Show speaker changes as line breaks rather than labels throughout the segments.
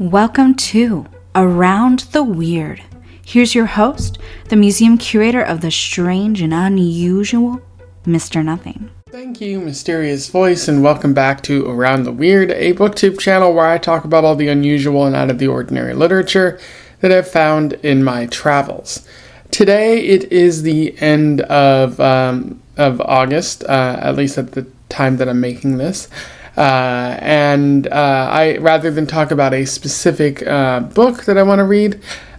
Welcome to Around the Weird. Here's your host, the museum curator of the strange and unusual, Mr. Nothing.
Thank you, mysterious voice, and welcome back to Around the Weird, a booktube channel where I talk about all the unusual and out of the ordinary literature that I've found in my travels. Today it is the end of August, at least at the time that I'm making this. I rather than talk about a specific book that I want to read,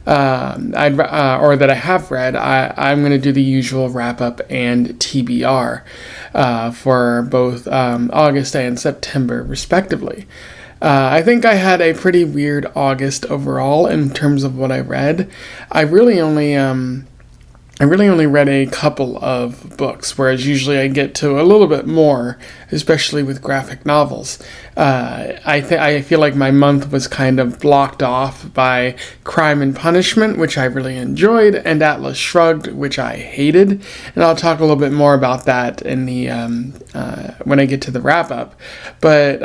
or that I have read, I'm going to do the usual wrap-up and TBR for both August and September, respectively. I think I had a pretty weird August overall in terms of what I read. I really only read a couple of books, whereas usually I get to a little bit more, especially with graphic novels. I feel like my month was kind of blocked off by Crime and Punishment, which I really enjoyed, and Atlas Shrugged, which I hated. And I'll talk a little bit more about that in the when I get to the wrap up. But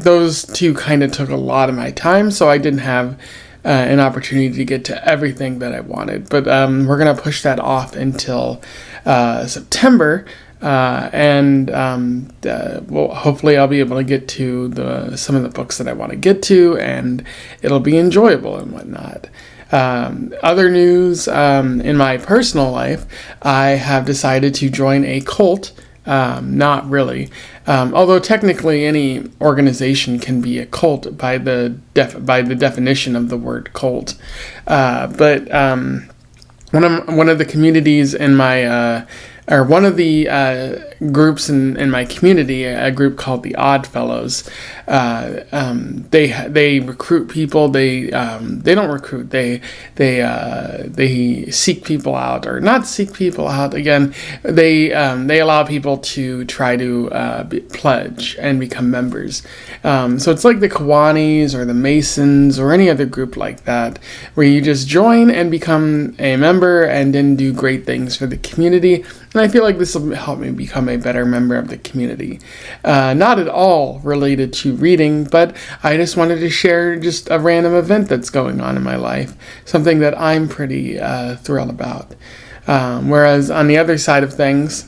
those two kind of took a lot of my time, so I didn't have an opportunity to get to everything that I wanted. But we're going to push that off until September. Hopefully I'll be able to get to some of the books that I want to get to, and it'll be enjoyable and whatnot. Other news, in my personal life, I have decided to join a cult. Not really. Although technically any organization can be a cult by the definition of the word cult. But one of the communities in my one of the groups in my community, a group called the Odd Fellows, they recruit people. They don't recruit. They seek people out, or not seek people out. Again, they allow people to try to pledge and become members. So it's like the Kiwanis or the Masons or any other group like that, where you just join and become a member and then do great things for the community. And I feel like this will help me become a better member of the community. Not at all related to reading, but I just wanted to share just a random event that's going on in my life, something that I'm pretty thrilled about. Whereas on the other side of things,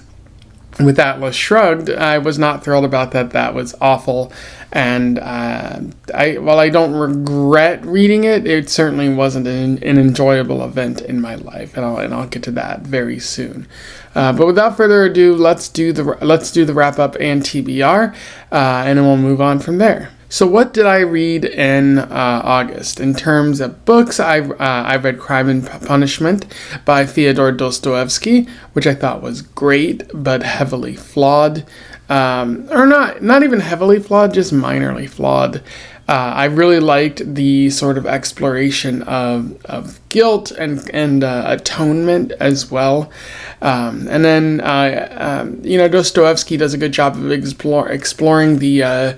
with Atlas Shrugged, I was not thrilled about that. That was awful. And while I don't regret reading it, it certainly wasn't an enjoyable event in my life, and I'll get to that very soon. But without further ado, let's do the wrap up and TBR, and then we'll move on from there. So what did I read in August? In terms of books, I read Crime and Punishment by Fyodor Dostoevsky, which I thought was great, but heavily flawed. Or not even heavily flawed, just minorly flawed. I really liked the sort of exploration of guilt and atonement as well. And then Dostoevsky does a good job of exploring the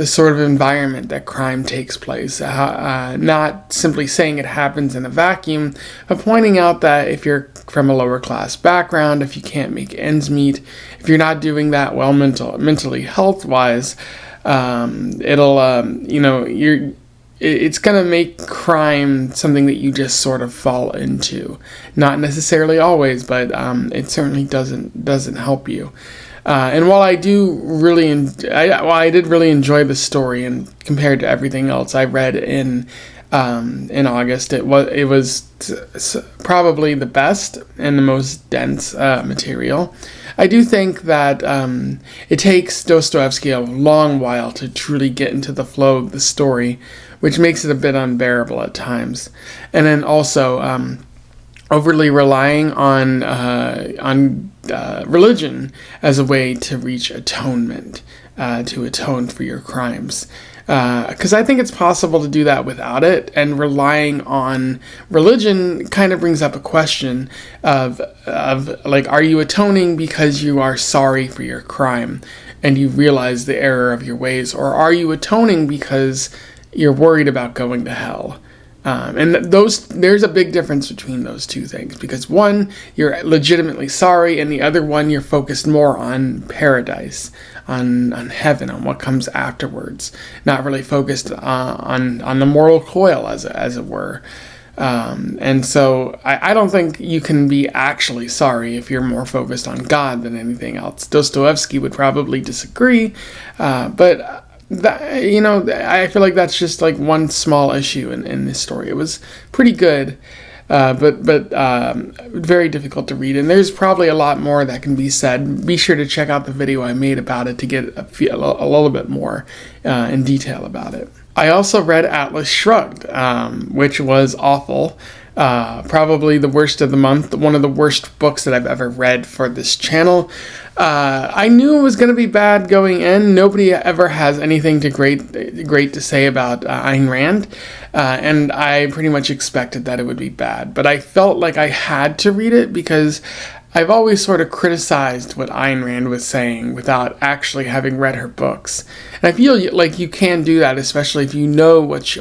sort of environment that crime takes place. Not simply saying it happens in a vacuum, but pointing out that if you're from a lower class background, if you can't make ends meet, if you're not doing that well mentally health wise, it's going to make crime something that you just sort of fall into. Not necessarily always, but it certainly doesn't help you. And while I did really enjoy the story, and compared to everything else I read in August, it was probably the best and the most dense material. I do think that it takes Dostoevsky a long while to truly get into the flow of the story, which makes it a bit unbearable at times. And then also overly relying on religion as a way to reach atonement, to atone for your crimes. Because I think it's possible to do that without it, and relying on religion kind of brings up a question of like, are you atoning because you are sorry for your crime and you realize the error of your ways, or are you atoning because you're worried about going to hell? There's a big difference between those two things, because one, you're legitimately sorry, and the other one, you're focused more on paradise, on heaven, on what comes afterwards, not really focused on the mortal coil, as it were. And so I don't think you can be actually sorry if you're more focused on God than anything else. Dostoevsky would probably disagree, but I feel like that's just like one small issue in this story. It was pretty good, but very difficult to read. And there's probably a lot more that can be said. Be sure to check out the video I made about it to get a little bit more in detail about it. I also read Atlas Shrugged, which was awful. Probably the worst of the month, one of the worst books that I've ever read for this channel. I knew it was going to be bad going in. Nobody ever has anything great to say about Ayn Rand, and I pretty much expected that it would be bad. But I felt like I had to read it because I've always sort of criticized what Ayn Rand was saying without actually having read her books. And I feel like you can do that, especially if you know what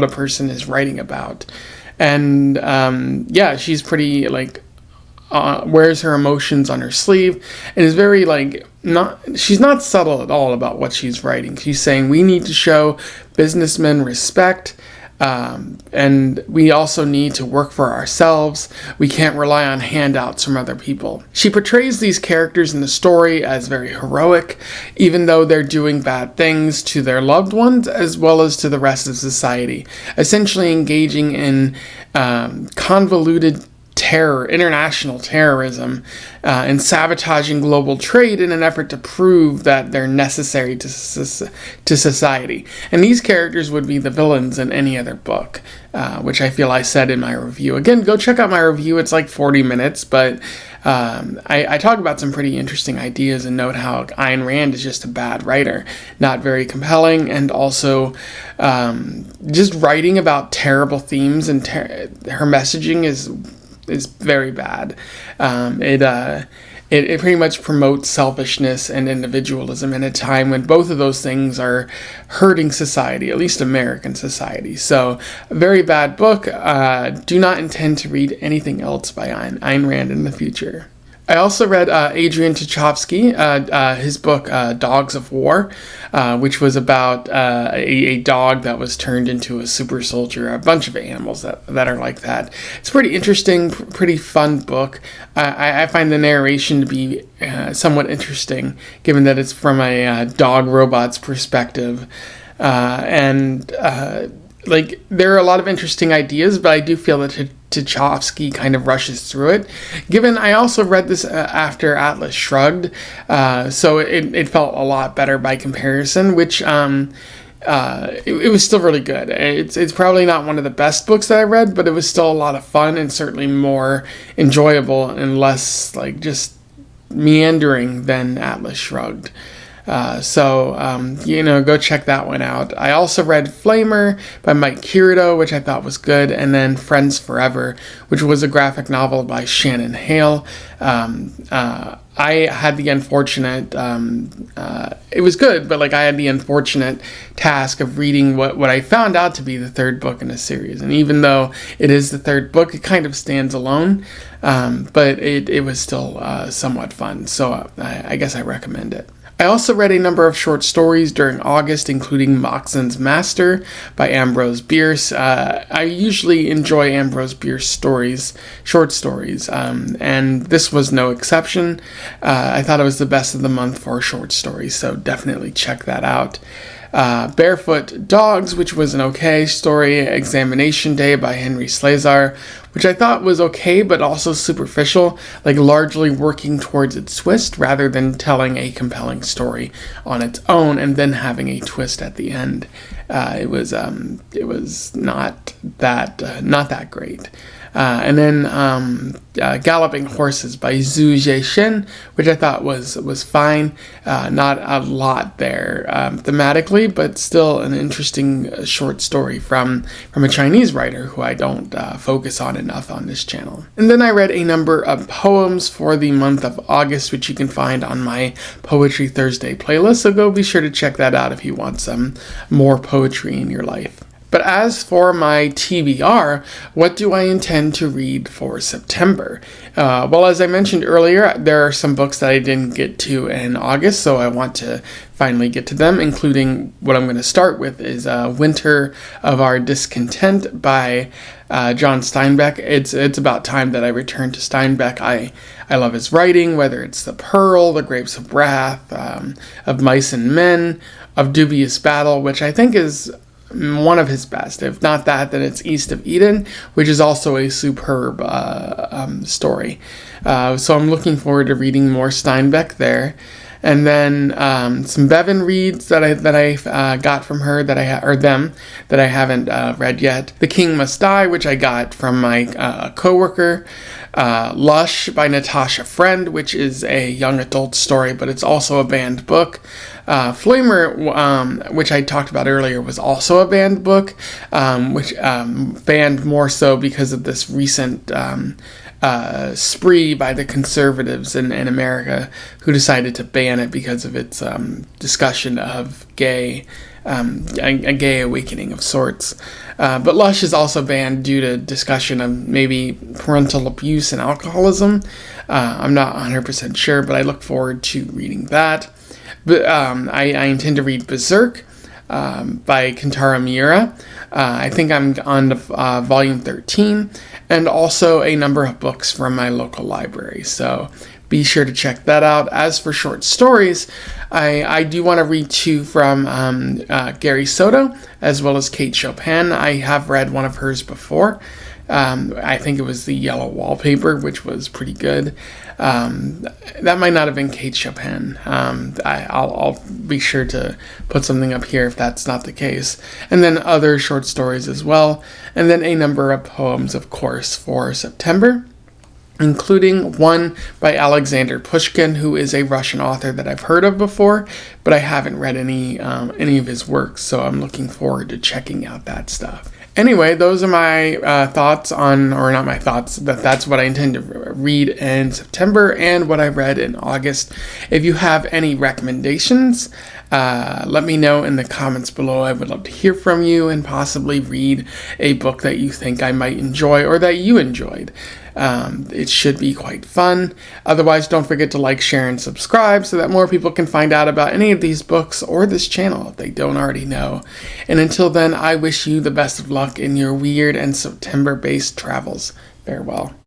a person is writing about. And she's pretty wears her emotions on her sleeve, and is very she's not subtle at all about what she's writing. She's saying we need to show businessmen respect, and we also need to work for ourselves. We can't rely on handouts from other people. She portrays these characters in the story as very heroic, even though they're doing bad things to their loved ones as well as to the rest of society, essentially engaging in convoluted international terrorism, and sabotaging global trade in an effort to prove that they're necessary to society. And these characters would be the villains in any other book, which I feel I said in my review. Again, go check out my review. It's like 40 minutes, but I talk about some pretty interesting ideas and note how Ayn Rand is just a bad writer, not very compelling, and also just writing about terrible themes, and her messaging is very bad. It pretty much promotes selfishness and individualism in a time when both of those things are hurting society, at least American society. So, a very bad book. Do not intend to read anything else by Ayn Rand in the future. I also read Adrian Tchaikovsky, his book Dogs of War, which was about a dog that was turned into a super soldier, a bunch of animals that are like that. It's pretty interesting, pretty fun book. I find the narration to be somewhat interesting, given that it's from a dog robot's perspective. There are a lot of interesting ideas, but I do feel that Tchaikovsky kind of rushes through it. Given I also read this after Atlas Shrugged, so it felt a lot better by comparison, which it was still really good. It's probably not one of the best books that I read, but it was still a lot of fun and certainly more enjoyable and less just meandering than Atlas Shrugged. Go check that one out. I also read Flamer by Mike Kirito, which I thought was good, and then Friends Forever, which was a graphic novel by Shannon Hale. I had the unfortunate, it was good, but I had the unfortunate task of reading what I found out to be the third book in a series. And even though it is the third book, it kind of stands alone, but it was still somewhat fun. So I guess I recommend it. I also read a number of short stories during August, including Moxon's Master by Ambrose Bierce. I usually enjoy Ambrose Bierce short stories, and this was no exception. I thought it was the best of the month for short stories, so definitely check that out. Barefoot Dogs, which was an okay story. Examination Day by Henry Slezar, which I thought was okay, but also superficial, largely working towards its twist rather than telling a compelling story on its own and then having a twist at the end. It was not that great. And then Galloping Horses by Zhu Zheixin, which I thought was fine. Not a lot there thematically, but still an interesting short story from a Chinese writer who I don't focus on enough on this channel. And then I read a number of poems for the month of August, which you can find on my Poetry Thursday playlist, so go be sure to check that out if you want some more poetry in your life. But as for my TBR, what do I intend to read for September? Well, as I mentioned earlier, there are some books that I didn't get to in August, so I want to finally get to them, including what I'm going to start with is Winter of Our Discontent by John Steinbeck. It's about time that I return to Steinbeck. I love his writing, whether it's The Pearl, The Grapes of Wrath, of Mice and Men, of Dubious Battle, which I think is one of his best. If not that, then it's East of Eden, which is also a superb story. So I'm looking forward to reading more Steinbeck there. And then some Bevan reads that I got from her that I haven't read yet. The King Must Die, which I got from my coworker. Lush by Natasha Friend, which is a young adult story, but it's also a banned book. Flamer, which I talked about earlier, was also a banned book, which banned more so because of this recent spree by the conservatives in America who decided to ban it because of its discussion of a gay awakening of sorts. But Lush is also banned due to discussion of maybe parental abuse and alcoholism. I'm not 100% sure, but I look forward to reading that. But I intend to read Berserk by Kentaro Miura. I think I'm on volume 13, and also a number of books from my local library. So be sure to check that out. As for short stories, I do want to read two from Gary Soto, as well as Kate Chopin. I have read one of hers before. I think it was The Yellow Wallpaper, which was pretty good. That might not have been Kate Chopin. I'll be sure to put something up here if that's not the case. And then other short stories as well. And then a number of poems, of course, for September, including one by Alexander Pushkin, who is a Russian author that I've heard of before, but I haven't read any of his works, so I'm looking forward to checking out that stuff. Anyway, those are my thoughts on, or not my thoughts, but that's what I intend to read in September and what I read in August. If you have any recommendations, let me know in the comments below. I would love to hear from you and possibly read a book that you think I might enjoy or that you enjoyed. It should be quite fun. Otherwise, don't forget to like, share, and subscribe so that more people can find out about any of these books or this channel if they don't already know. And until then, I wish you the best of luck in your weird and September-based travels. Farewell.